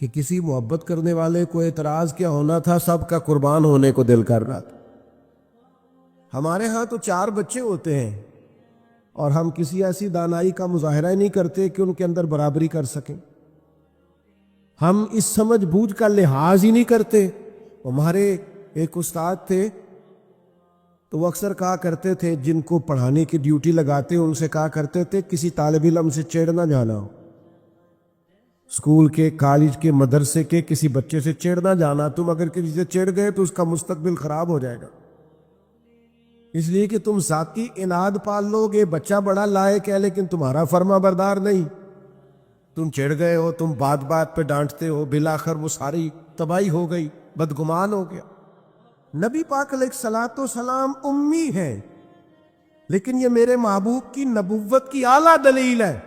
کہ کسی محبت کرنے والے کو اعتراض کیا ہونا تھا، سب کا قربان ہونے کو دل کر رہا تھا۔ ہمارے ہاں تو 4 بچے ہوتے ہیں اور ہم کسی ایسی دانائی کا مظاہرہ نہیں کرتے کہ ان کے اندر برابری کر سکیں، ہم اس سمجھ بوجھ کا لحاظ ہی نہیں کرتے۔ ہمارے ایک استاد تھے تو وہ اکثر کہا کرتے تھے، جن کو پڑھانے کی ڈیوٹی لگاتے ان سے کہا کرتے تھے کسی طالب علم سے چڑ نہ جانا ہو، اسکول کے، کالج کے، مدرسے کے کسی بچے سے چڑ نہ جانا، تم اگر کسی سے چڑ گئے تو اس کا مستقبل خراب ہو جائے گا، اس لیے کہ تم ذاتی اناد پال لو گے، بچہ بڑا لائق ہے لیکن تمہارا فرما بردار نہیں، تم چڑ گئے ہو، تم بات بات پہ ڈانٹتے ہو، بالآخر وہ ساری تباہی ہو گئی، بدگمان ہو گیا۔ نبی پاک علیہ الصلوۃ والسلام امی ہیں، لیکن یہ میرے محبوب کی نبوت کی اعلیٰ دلیل ہے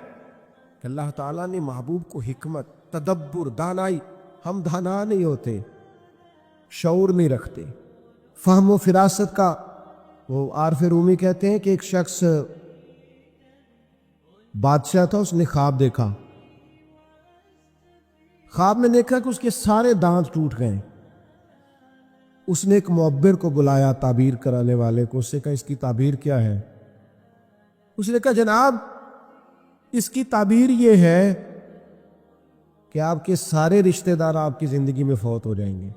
کہ اللہ تعالیٰ نے محبوب کو حکمت، تدبر، دانائی، ہم دانا نہیں ہوتے، شعور نہیں رکھتے، فہم و فراست کا وہ عارف رومی کہتے ہیں کہ ایک شخص بادشاہ تھا، اس نے خواب دیکھا، خواب میں دیکھا کہ اس کے سارے دانت ٹوٹ گئے۔ اس نے ایک معبر کو بلایا، تعبیر کرانے والے کو، اس سے کہا اس کی تعبیر کیا ہے؟ اس نے کہا جناب اس کی تعبیر یہ ہے کہ آپ کے سارے رشتہ دار آپ کی زندگی میں فوت ہو جائیں گے۔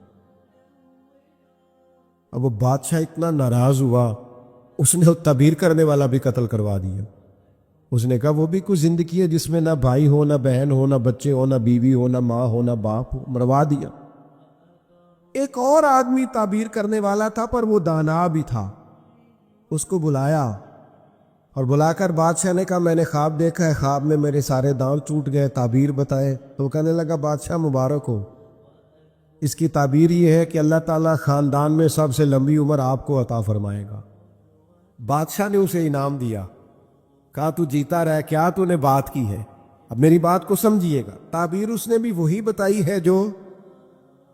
اب وہ بادشاہ اتنا ناراض ہوا، اس نے تعبیر کرنے والا بھی قتل کروا دیا۔ اس نے کہا وہ بھی کوئی زندگی ہے جس میں نہ بھائی ہو، نہ بہن ہو، نہ بچے ہو، نہ بیوی ہو، نہ ماں ہو، نہ باپ ہو، مروا دیا۔ ایک اور آدمی تعبیر کرنے والا تھا پر وہ دانا بھی تھا، اس کو بلایا اور بلا کر بادشاہ نے کہا میں نے خواب دیکھا ہے، خواب میں میرے سارے دانت ٹوٹ گئے، تعبیر بتائے۔ تو وہ کہنے لگا بادشاہ مبارک ہو، اس کی تعبیر یہ ہے کہ اللہ تعالیٰ خاندان میں سب سے لمبی عمر آپ کو عطا فرمائے گا۔ بادشاہ نے اسے انعام دیا، کہا تو جیتا رہ، کیا تو نے بات کی ہے، اب میری بات کو سمجھیے گا۔ تعبیر اس نے بھی وہی بتائی ہے جو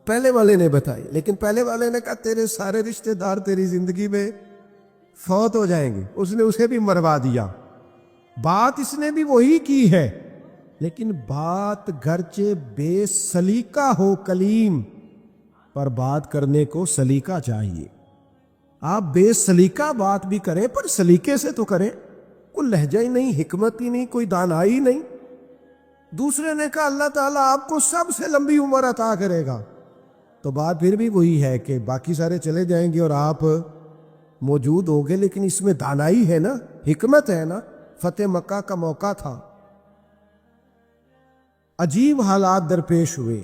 پہلے والے نے بتائی، لیکن پہلے والے نے کہا تیرے سارے رشتہ دار تیری زندگی میں فوت ہو جائیں گے، اس نے اسے بھی مروا دیا۔ بات اس نے بھی وہی کی ہے، لیکن بات گرچہ بے سلیقہ ہو کلیم، پر بات کرنے کو سلیقہ چاہیے۔ آپ بے سلیقہ بات بھی کریں پر سلیقے سے تو کریں، کوئی لہجہ ہی نہیں، حکمت ہی نہیں، کوئی دانائی نہیں۔ دوسرے نے کہا اللہ تعالیٰ آپ کو سب سے لمبی عمر عطا کرے گا، تو بات پھر بھی وہی ہے کہ باقی سارے چلے جائیں گے اور آپ موجود ہوں گے، لیکن اس میں دانائی ہے نا، حکمت ہے نا، فتح مکہ کا موقع تھا۔ عجیب حالات درپیش ہوئے۔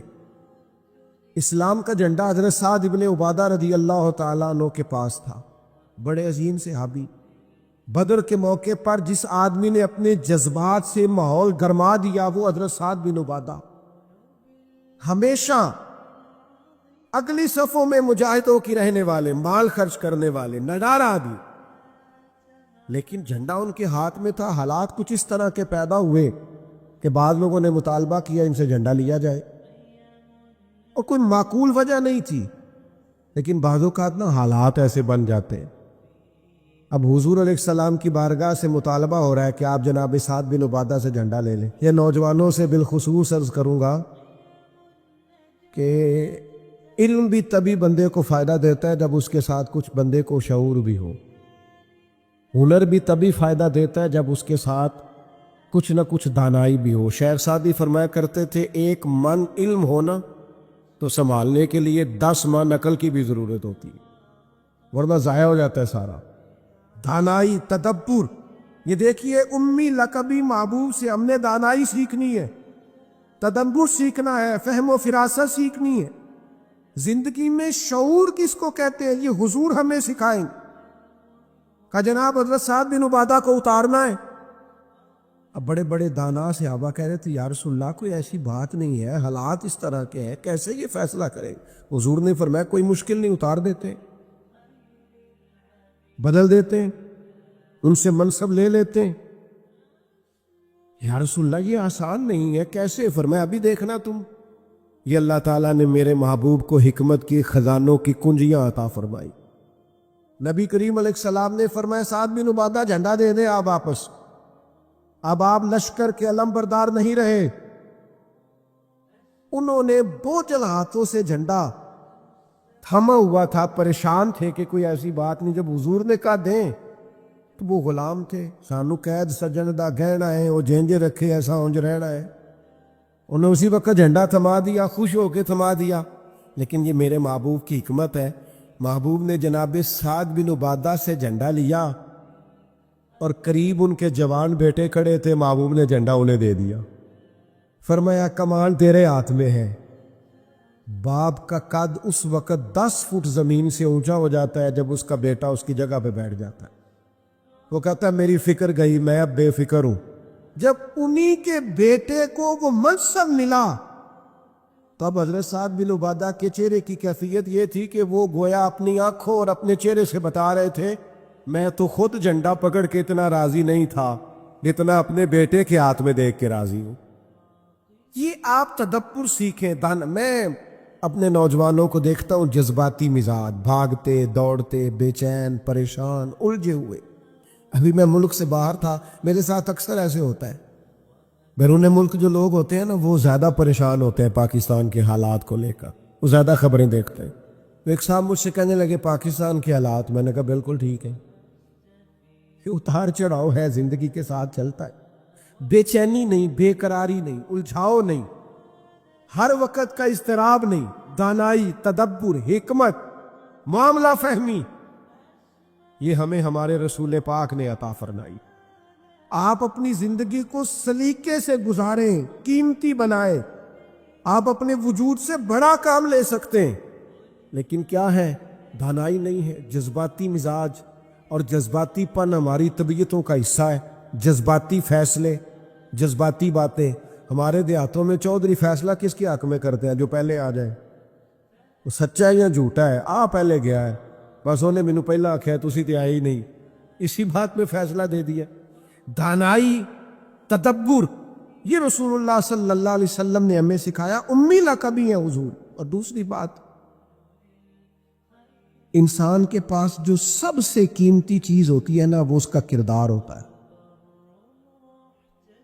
اسلام کا جھنڈا حضرت سعد ابن عبادہ رضی اللہ تعالیٰ عنہ کے پاس تھا، بڑے عظیم صحابی۔ بدر کے موقع پر جس آدمی نے اپنے جذبات سے ماحول گرما دیا وہ حضرت سعد بن عبادہ، ہمیشہ اگلی صفوں میں مجاہدوں کی رہنے والے، مال خرچ کرنے والے، نڈار آدمی، لیکن جھنڈا ان کے ہاتھ میں تھا۔ حالات کچھ اس طرح کے پیدا ہوئے کہ بعض لوگوں نے مطالبہ کیا ان سے جھنڈا لیا جائے، اور کوئی معقول وجہ نہیں تھی، لیکن بعض اوقات نا حالات ایسے بن جاتے ہیں۔ اب حضور علیہ السلام کی بارگاہ سے مطالبہ ہو رہا ہے کہ آپ جناب سعد بن عبادہ سے جھنڈا لے لیں۔ یہ نوجوانوں سے بالخصوص عرض کروں گا کہ علم بھی تبھی بندے کو فائدہ دیتا ہے جب اس کے ساتھ کچھ بندے کو شعور بھی ہو، ہنر بھی تبھی فائدہ دیتا ہے جب اس کے ساتھ کچھ نہ کچھ دانائی بھی ہو۔ شیخ سعدی فرمایا کرتے تھے ایک من علم ہونا تو سنبھالنے کے لیے 10 من عقل کی بھی ضرورت ہوتی ہے، ورنہ ضائع ہو جاتا ہے سارا۔ دانائی، تدبر، یہ دیکھیے امی لقبی محبوب سے ہم نے دانائی سیکھنی ہے، تدبر سیکھنا ہے، فہم و فراست سیکھنی ہے۔ زندگی میں شعور کس کو کہتے ہیں یہ حضور ہمیں سکھائیں گے۔ کہ جناب حضرت سعد بن عبادہ کو اتارنا ہے۔ اب بڑے بڑے دانا صحابہ کہہ رہے تھے یا رسول اللہ کوئی ایسی بات نہیں ہے، حالات اس طرح کے ہیں، کیسے یہ فیصلہ کریں؟ حضور نے فرمایا کوئی مشکل نہیں، اتار دیتے ہیں، بدل دیتے ہیں، ان سے منصب لے لیتے ہیں۔ یا رسول اللہ یہ آسان نہیں ہے، کیسے؟ فرمایا ابھی دیکھنا تم، یہ اللہ تعالیٰ نے میرے محبوب کو حکمت کی خزانوں کی کنجیاں عطا فرمائی۔ نبی کریم علیہ السلام نے فرمایا سعد بن عبادہ جھنڈا دے دیں آپ واپس، اب آپ لشکر کے علم بردار نہیں رہے۔ انہوں نے بوجھل ہاتھوں سے جھنڈا تھما ہوا تھا، پریشان تھے کہ کوئی ایسی بات نہیں۔ جب حضور نے کہا دیں تو وہ غلام تھے، سانو قید سجن دا گہنا ہے، وہ جینجے رکھے ایسا اونج رہنا ہے۔ انہوں نے اسی وقت جھنڈا تھما دیا، خوش ہو کے تھما دیا۔ لیکن یہ میرے محبوب کی حکمت ہے، محبوب نے جناب سعد بن عبادہ سے جھنڈا لیا اور قریب ان کے جوان بیٹے کھڑے تھے، محبوب نے جھنڈا انہیں دے دیا۔ فرمایا کمان تیرے ہاتھ میں ہے۔ باپ کا قد اس وقت 10 فٹ زمین سے اونچا ہو جاتا ہے جب اس کا بیٹا اس کی جگہ پہ بیٹھ جاتا ہے۔ وہ کہتا ہے میری فکر گئی، میں اب بے فکر ہوں۔ جب انہی کے بیٹے کو وہ منصب ملا تب حضرت سعد بن عبادہ کے چہرے کی کیفیت یہ تھی کہ وہ گویا اپنی آنکھوں اور اپنے چہرے سے بتا رہے تھے میں تو خود جھنڈا پکڑ کے اتنا راضی نہیں تھا جتنا اپنے بیٹے کے ہاتھ میں دیکھ کے راضی ہوں۔ یہ آپ تدبر سیکھیں۔ میں اپنے نوجوانوں کو دیکھتا ہوں جذباتی مزاج، بھاگتے دوڑتے، بے چین، پریشان، الجھے ہوئے۔ ابھی میں ملک سے باہر تھا، میرے ساتھ اکثر ایسے ہوتا ہے۔ بیرون ملک جو لوگ ہوتے ہیں نا، وہ زیادہ پریشان ہوتے ہیں پاکستان کے حالات کو لے کر، وہ زیادہ خبریں دیکھتے ہیں۔ ایک صاحب مجھ سے کہنے لگے پاکستان کے حالات، میں نے کہا بالکل ٹھیک ہے، یہ اتار چڑھاؤ ہے، زندگی کے ساتھ چلتا ہے، بے چینی نہیں، بے قراری نہیں، الجھاؤ نہیں، ہر وقت کا اضطراب نہیں، دانائی، تدبر، حکمت، معاملہ فہمی، یہ ہمیں ہمارے رسول پاک نے عطا فرمائی۔ آپ اپنی زندگی کو سلیقے سے گزاریں، قیمتی بنائیں۔ آپ اپنے وجود سے بڑا کام لے سکتے ہیں، لیکن کیا ہے، دانائی نہیں ہے، جذباتی مزاج، اور جذباتی پن ہماری طبیعتوں کا حصہ ہے۔ جذباتی فیصلے، جذباتی باتیں۔ ہمارے دیہاتوں میں چودھری فیصلہ کس کے حق میں کرتے ہیں؟ جو پہلے آ جائے، وہ سچا ہے یا جھوٹا ہے، پہلے گیا ہے، بس انہیں مینوں پہلا آکھیا تسی تے آئے ہی نہیں، اسی بات میں فیصلہ دے دیا۔ دانائی، تدبر، یہ رسول اللہ صلی اللہ علیہ وسلم نے ہمیں سکھایا۔ امی لقبی ہے حضور۔ اور دوسری بات، انسان کے پاس جو سب سے قیمتی چیز ہوتی ہے نا، وہ اس کا کردار ہوتا ہے۔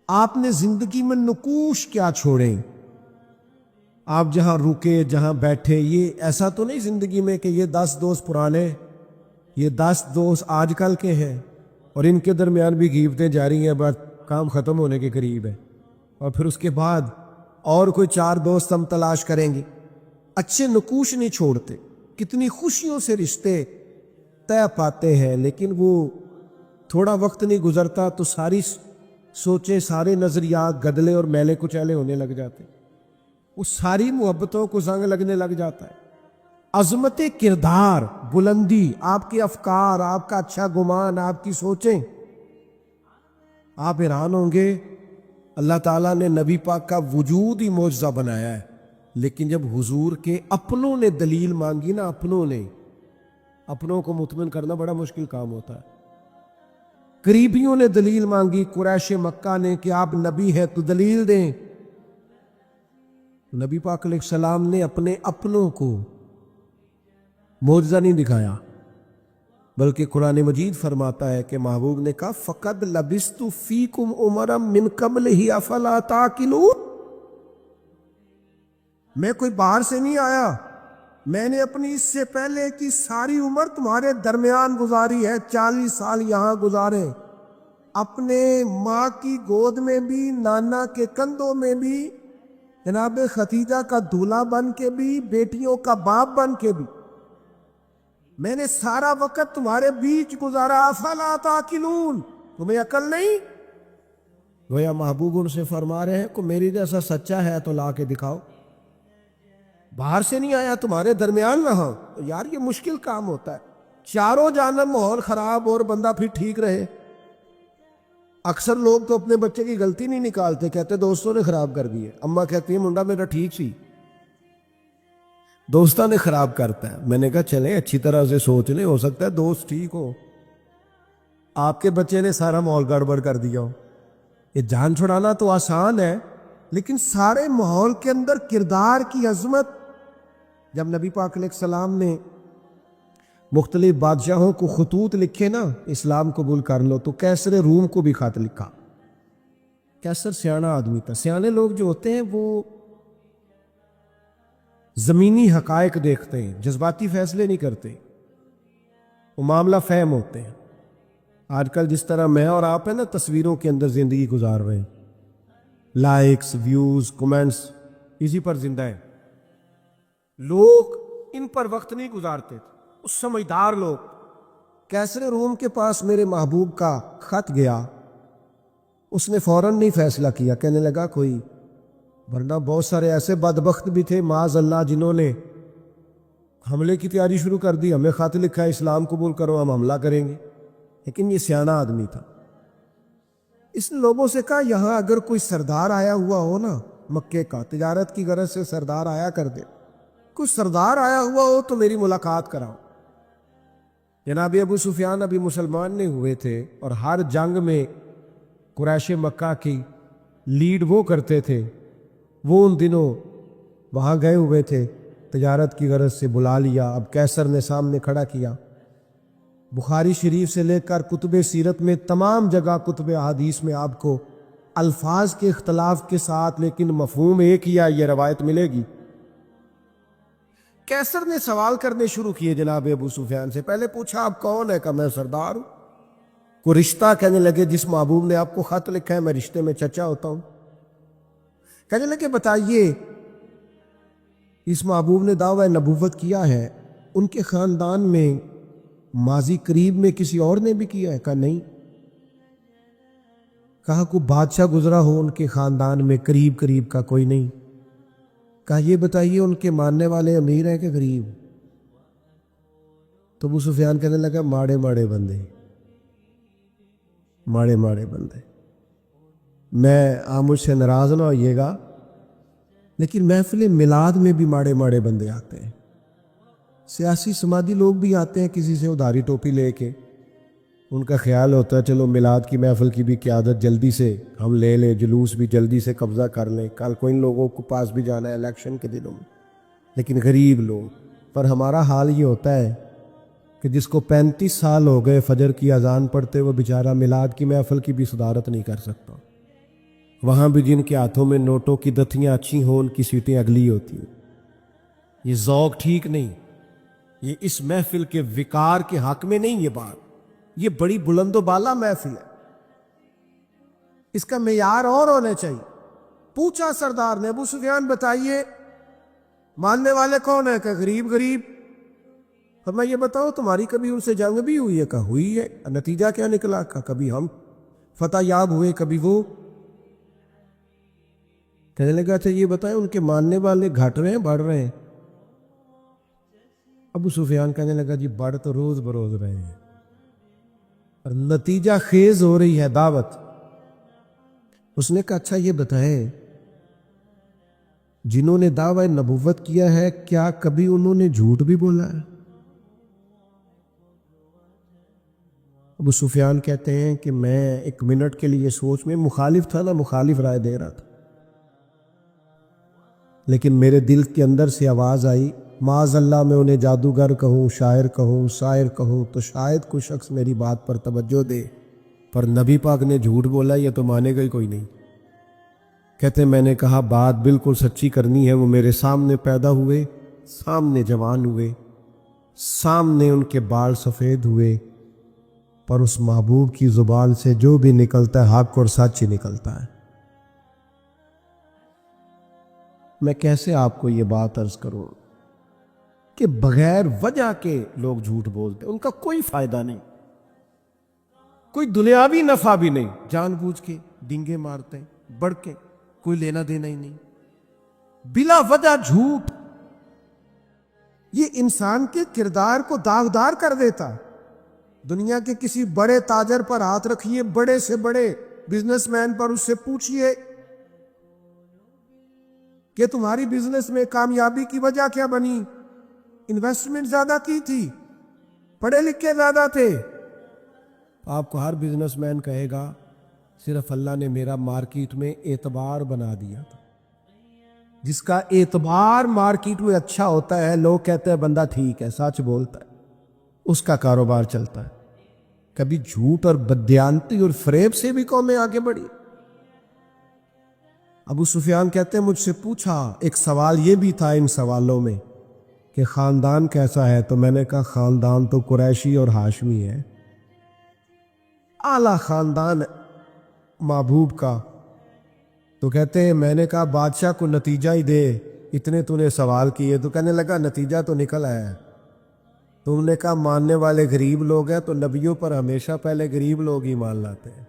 آپ نے زندگی میں نقوش کیا چھوڑیں؟ آپ جہاں رکے، جہاں بیٹھے، یہ ایسا تو نہیں زندگی میں کہ یہ 10 دوست پرانے، یہ 10 دوست آج کل کے ہیں اور ان کے درمیان بھی غیبتیں جاری ہیں، بس کام ختم ہونے کے قریب ہے، اور پھر اس کے بعد اور کوئی 4 دوست ہم تلاش کریں گے۔ اچھے نقوش نہیں چھوڑتے، کتنی خوشیوں سے رشتے طے پاتے ہیں، لیکن وہ تھوڑا وقت نہیں گزرتا تو ساری سوچیں، سارے نظریات گدلے اور میلے کچیلے ہونے لگ جاتے، وہ ساری محبتوں کو زنگ لگنے لگ جاتا ہے۔ عظمت کردار، بلندی، آپ کے افکار، آپ کا اچھا گمان، آپ کی سوچیں، آپ حیران ہوں گے۔ اللہ تعالیٰ نے نبی پاک کا وجود ہی معجزہ بنایا ہے، لیکن جب حضور کے اپنوں نے دلیل مانگی نا، اپنوں کو مطمئن کرنا بڑا مشکل کام ہوتا ہے۔ قریبیوں نے دلیل مانگی، قریش مکہ نے، کہ آپ نبی ہیں تو دلیل دیں۔ نبی پاک علیہ السلام نے اپنے اپنوں کو معجزہ نہیں دکھایا، بلکہ قرآن مجید فرماتا ہے کہ محبوب نے کہا فَقَدْ لَبِثْتُ فِيكُمْ عُمَرًا مِّن قَبْلِهِ أَفَلَا تَعْقِلُونَ۔ میں کوئی باہر سے نہیں آیا، میں نے اپنی اس سے پہلے کی ساری عمر تمہارے درمیان گزاری ہے، 40 سال یہاں گزارے، اپنے ماں کی گود میں بھی، نانا کے کندھوں میں بھی، جناب ختیجہ کا دولہا بن کے بھی، بیٹیوں کا باپ بن کے بھی، میں نے سارا وقت تمہارے بیچ گزارا۔ افلا تعقلون، تمہیں عقل نہیں؟ گویا محبوب ان سے فرما رہے ہیں کہ میری جیسا سچا ہے تو لا کے دکھاؤ، باہر سے نہیں آیا، تمہارے درمیان رہا۔ یار یہ مشکل کام ہوتا ہے، چاروں جانب ماحول خراب اور بندہ پھر ٹھیک رہے۔ اکثر لوگ تو اپنے بچے کی غلطی نہیں نکالتے، کہتے دوستوں نے خراب کر دی ہے۔ اماں کہتی ہے منڈا میرا ٹھیک سی، دوستوں نے خراب کرتا ہے۔ میں نے کہا چلیں اچھی طرح سے سوچ لیں، ہو سکتا ہے دوست ٹھیک ہو، آپ کے بچے نے سارا ماحول گڑبڑ کر دیا ہو۔ یہ جان چھڑانا تو آسان ہے، لیکن سارے ماحول کے اندر کردار کی عظمت۔ جب نبی پاک علیہ السلام نے مختلف بادشاہوں کو خطوط لکھے نا، اسلام قبول کر لو، تو کیسر روم کو بھی خط لکھا۔ کیسر سیانا آدمی تھا۔ سیانے لوگ جو ہوتے ہیں وہ زمینی حقائق دیکھتے ہیں، جذباتی فیصلے نہیں کرتے، وہ معاملہ فہم ہوتے ہیں۔ آج کل جس طرح میں اور آپ ہیں نا، تصویروں کے اندر زندگی گزار رہے ہیں، لائکس، ویوز، کمنٹس، اسی پر زندہ ہیں۔ لوگ ان پر وقت نہیں گزارتے تھے، اس سمجھدار لوگ۔ کیسر روم کے پاس میرے محبوب کا خط گیا، اس نے فوراً نہیں فیصلہ کیا، کہنے لگا کوئی، ورنہ بہت سارے ایسے بدبخت بھی تھے معاذ اللہ جنہوں نے حملے کی تیاری شروع کر دی، ہمیں خط لکھا ہے اسلام قبول کرو ہم حملہ کریں گے، لیکن یہ سیانا آدمی تھا۔ اس نے لوگوں سے کہا یہاں اگر کوئی سردار آیا ہوا ہو نا، مکے کا، تجارت کی غرض سے سردار آیا کر دے، کوئی سردار آیا ہوا ہو تو میری ملاقات کراؤ۔ جناب ابو سفیان ابھی مسلمان نہیں ہوئے تھے، اور ہر جنگ میں قریش مکہ کی لیڈ وہ کرتے تھے، وہ ان دنوں وہاں گئے ہوئے تھے۔ تجارت کی غرض سے بلا لیا. اب کیسر نے سامنے کھڑا کیا. بخاری شریف سے لے کر کتب سیرت میں تمام جگہ کتب احادیث میں آپ کو الفاظ کے اختلاف کے ساتھ لیکن مفہوم ایک ہی یہ روایت ملے گی. کیسر نے سوال کرنے شروع کیے جناب ابو سفیان سے. پہلے پوچھا آپ کون ہے؟ کہ میں سردار ہوں. کوئی رشتہ؟ کہنے لگے جس محبوب نے آپ کو خط لکھا ہے میں رشتے میں چچا ہوتا ہوں. کہنے لگے بتائیے اس محبوب نے دعویٰ نبوت کیا ہے، ان کے خاندان میں ماضی قریب میں کسی اور نے بھی کیا ہے؟ کہا نہیں. کہا کوئی بادشاہ گزرا ہو ان کے خاندان میں؟ قریب کا کوئی نہیں. کہا یہ بتائیے ان کے ماننے والے امیر ہیں کہ غریب؟ تو ابو سفیان کہنے لگا ماڑے بندے. میں آپ مجھ سے ناراض نہ ہوئیے گا لیکن محفل میلاد میں بھی ماڑے بندے آتے ہیں. سیاسی سماجی لوگ بھی آتے ہیں کسی سے ادھاری ٹوپی لے کے. ان کا خیال ہوتا ہے چلو میلاد کی محفل کی بھی قیادت جلدی سے ہم لے لیں، جلوس بھی جلدی سے قبضہ کر لیں، کل کو ان لوگوں کو پاس بھی جانا ہے الیکشن کے دنوں میں. لیکن غریب لوگ. پر ہمارا حال یہ ہوتا ہے کہ جس کو 35 سال ہو گئے فجر کی اذان پڑھتے وہ بیچارہ میلاد کی محفل کی بھی صدارت نہیں کر سکتا. وہاں بھی جن کے ہاتھوں میں نوٹوں کی دتیاں اچھی ہوں ان کی سیٹیں اگلی ہوتی ہیں. یہ ذوق ٹھیک نہیں. یہ اس محفل کے وقار کے حق میں نہیں. یہ بات یہ بڑی بلند و بالا محفل ہے، اس کا معیار اور ہونا چاہیے. پوچھا سردار نے ابو سفیان بتائیے ماننے والے کون ہیں؟ کہ غریب. اب میں یہ بتاؤ تمہاری کبھی ان سے جنگ بھی ہوئی ہے؟ کہ ہوئی ہے. نتیجہ کیا نکلا؟ کہ کبھی ہم فتح یاب ہوئے کبھی وہ. کہنے لگا اچھا یہ بتائیں ان کے ماننے والے گھٹ رہے ہیں بڑھ رہے ہیں؟ ابو سفیان کہنے لگا جی بڑھ تو روز بروز رہے ہیں اور نتیجہ خیز ہو رہی ہے دعوت. اس نے کہا اچھا یہ بتائیں جنہوں نے دعوی نبوت کیا ہے کیا کبھی انہوں نے جھوٹ بھی بولا ہے؟ ابو سفیان کہتے ہیں کہ میں ایک منٹ کے لیے سوچ میں مخالف تھا نا، مخالف رائے دے رہا تھا، لیکن میرے دل کے اندر سے آواز آئی معاذ اللہ میں انہیں جادوگر کہوں، شاعر کہوں، شاعر کہوں تو شاید کوئی شخص میری بات پر توجہ دے، پر نبی پاک نے جھوٹ بولا یہ تو مانے گا ہی کوئی نہیں. کہتے میں نے کہا بات بالکل سچی کرنی ہے. وہ میرے سامنے پیدا ہوئے، سامنے جوان ہوئے، سامنے ان کے بال سفید ہوئے، پر اس محبوب کی زبان سے جو بھی نکلتا ہے حق اور سچ ہی نکلتا ہے. میں کیسے آپ کو یہ بات عرض کروں کہ بغیر وجہ کے لوگ جھوٹ بولتے، ان کا کوئی فائدہ نہیں، کوئی دنیاوی نفع بھی نہیں، جان بوجھ کے ڈنگے مارتے ہیں بڑھ کے، کوئی لینا دینا ہی نہیں، بلا وجہ جھوٹ. یہ انسان کے کردار کو داغدار کر دیتا. دنیا کے کسی بڑے تاجر پر ہاتھ رکھیے، بڑے سے بڑے بزنس مین پر، اس سے پوچھئے کہ تمہاری بزنس میں کامیابی کی وجہ کیا بنی؟ انویسٹمنٹ زیادہ کی تھی، پڑھے لکھے زیادہ تھے. آپ کو ہر بزنس مین کہے گا صرف اللہ نے میرا مارکیٹ میں اعتبار بنا دیا تھا. جس کا اعتبار مارکیٹ میں اچھا ہوتا ہے لوگ کہتے ہیں بندہ ٹھیک ہے، سچ بولتا ہے، اس کا کاروبار چلتا ہے. کبھی جھوٹ اور بددیانتی اور فریب سے بھی قومیں آگے بڑھی. ابو سفیان کہتے ہیں مجھ سے پوچھا، ایک سوال یہ بھی تھا ان سوالوں میں کہ خاندان کیسا ہے؟ تو میں نے کہا خاندان تو قریشی اور ہاشمی ہے، اعلیٰ خاندان محبوب کا. تو کہتے ہیں میں نے کہا بادشاہ کو نتیجہ ہی دے، اتنے تو نے سوال کیے. تو کہنے لگا نتیجہ تو نکل آیا ہے. تم نے کہا ماننے والے غریب لوگ ہیں تو نبیوں پر ہمیشہ پہلے غریب لوگ ہی مان لاتے ہیں.